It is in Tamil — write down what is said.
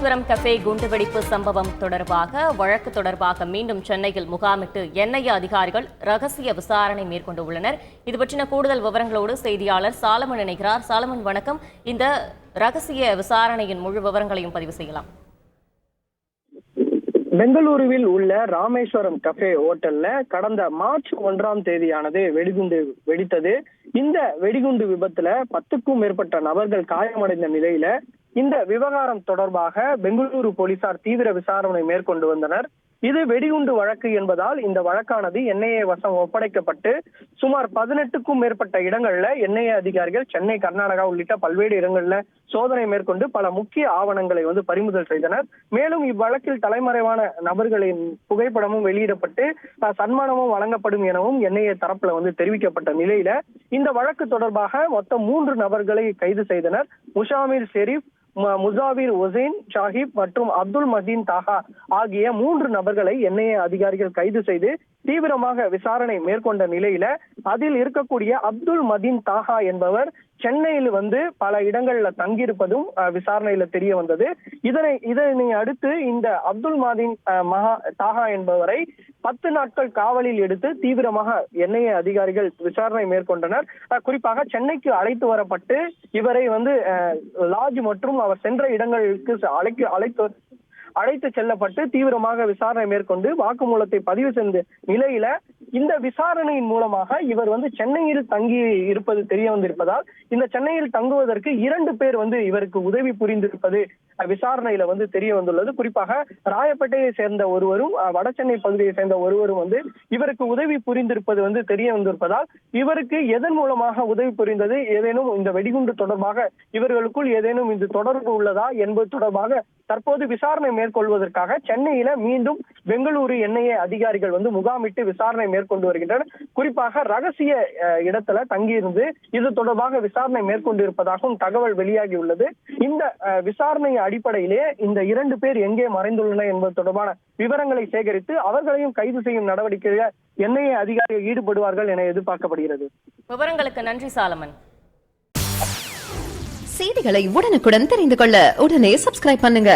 ராமேஸ்வரம் கஃபே குண்டுவெடிப்பு சம்பவம் தொடர்பாக வழக்கு தொடர்பாக மீண்டும் சென்னையில் முகாமிட்டு என்ஐஏ அதிகாரிகள் ரகசிய விசாரணை மேற்கொண்டு உள்ளனர். இது பற்றின கூடுதல் விவரங்களோடு செய்தியாளர் சாலமன் இணைகிறார். சாலமன், வணக்கம். இந்த ரகசிய விசாரணையின் முழு விவரங்களையும் பதிவு செய்யலாம். பெங்களூருவில் உள்ள ராமேஸ்வரம் கஃபே ஹோட்டல்ல கடந்த மார்ச் 1ஆம் தேதியானது வெடிகுண்டு வெடித்தது. இந்த வெடிகுண்டு விபத்துல 10க்கும் மேற்பட்ட நபர்கள் காயமடைந்த நிலையில இந்த விவகாரம் தொடர்பாக பெங்களூரு போலீசார் தீவிர விசாரணை மேற்கொண்டு வந்தனர். இது வெடிகுண்டு வழக்கு என்பதால் இந்த வழக்கானது என்ஐஏ வசம் ஒப்படைக்கப்பட்டு சுமார் 18க்கும் மேற்பட்ட இடங்கள்ல என்ஐஏ அதிகாரிகள் சென்னை, கர்நாடகா உள்ளிட்ட பல்வேறு இடங்கள்ல சோதனை மேற்கொண்டு பல முக்கிய ஆவணங்களை பறிமுதல் செய்தனர். மேலும் இவ்வழக்கில் தலைமறைவான நபர்களின் புகைப்படமும் வெளியிடப்பட்டு சன்மானமும் வழங்கப்படும் எனவும் என்ஐஏ தரப்புல தெரிவிக்கப்பட்ட நிலையில இந்த வழக்கு தொடர்பாக மொத்தம் 3 நபர்களை கைது செய்தனர். முஷாமிர் ஷெரீப், முசாவிர் ஹுசைன் ஷாஹிப் மற்றும் அப்துல் மதீன் தாஹா ஆகிய 3 நபர்களை என்ஐஏ அதிகாரிகள் கைது செய்து தீவிரமாக விசாரணை மேற்கொண்ட நிலையில அதில் இருக்கக்கூடிய அப்துல் மதீன் தாஹா என்பவர் சென்னையில் பல இடங்கள்ல தங்கியிருப்பதும் விசாரணையில தெரிய வந்தது. இதனை அடுத்து இந்த அப்துல் மதீன் தாஹா என்பவரை 10 நாட்கள் காவலில் எடுத்து தீவிரமாக என்ஐஏ அதிகாரிகள் விசாரணை மேற்கொண்டனர். குறிப்பாக சென்னைக்கு அழைத்து வரப்பட்டு இவரை லாட்ஜ் மற்றும் அவர் சென்ற இடங்களுக்கு அழைத்து செல்லப்பட்டு தீவிரமாக விசாரணை மேற்கொண்டு வாக்குமூலத்தை பதிவு செய்த நிலையில இந்த விசாரணையின் மூலமாக இவர் சென்னையில் தங்கி இருப்பது தெரிய வந்திருப்பதால் இந்த சென்னையில் தங்குவதற்கு 2 பேர் இவருக்கு உதவி புரிந்திருப்பது விசாரணையில தெரிய வந்துள்ளது. குறிப்பாக ராயப்பேட்டையை சேர்ந்த ஒருவரும் வடசென்னை பகுதியை சேர்ந்த ஒருவரும் இவருக்கு உதவி புரிந்திருப்பது தெரிய வந்திருப்பதால் இவருக்கு எதன் மூலமாக உதவி புரிந்தது, ஏதேனும் இந்த வெடிகுண்டு தொடர்பாக இவர்களுக்குள் ஏதேனும் இந்த தொடர்பு உள்ளதா என்பது தொடர்பாக தற்போது விசாரணை மேற்கொள்வதற்காக சென்னையில மீண்டும் பெங்களூரு என்ஐஏ அதிகாரிகள் முகாமிட்டு விசாரணை மேற்கொண்டு வருகின்றனர். குறிப்பாக ரகசிய இடத்துல தங்கியிருந்து இது தொடர்பாக விசாரணை மேற்கொண்டு இருப்பதாகவும் தகவல் வெளியாகி உள்ளது. இந்த விசாரணை அடிப்படையிலே இந்த 2 பேர் எங்கே மறைந்துள்ளனர் என்பது தொடர்பான விவரங்களை சேகரித்து அவர்களையும் கைது செய்யும் நடவடிக்கையில் என்ஐஏ அதிகாரிகள் ஈடுபடுவார்கள் என எதிர்பார்க்கப்படுகிறது. விவரங்களுக்கு நன்றி சாலமன். செய்திகளை உடனுக்குடன் தெரிந்து கொள்ள உடனே சப்ஸ்கிரைப் பண்ணுங்க.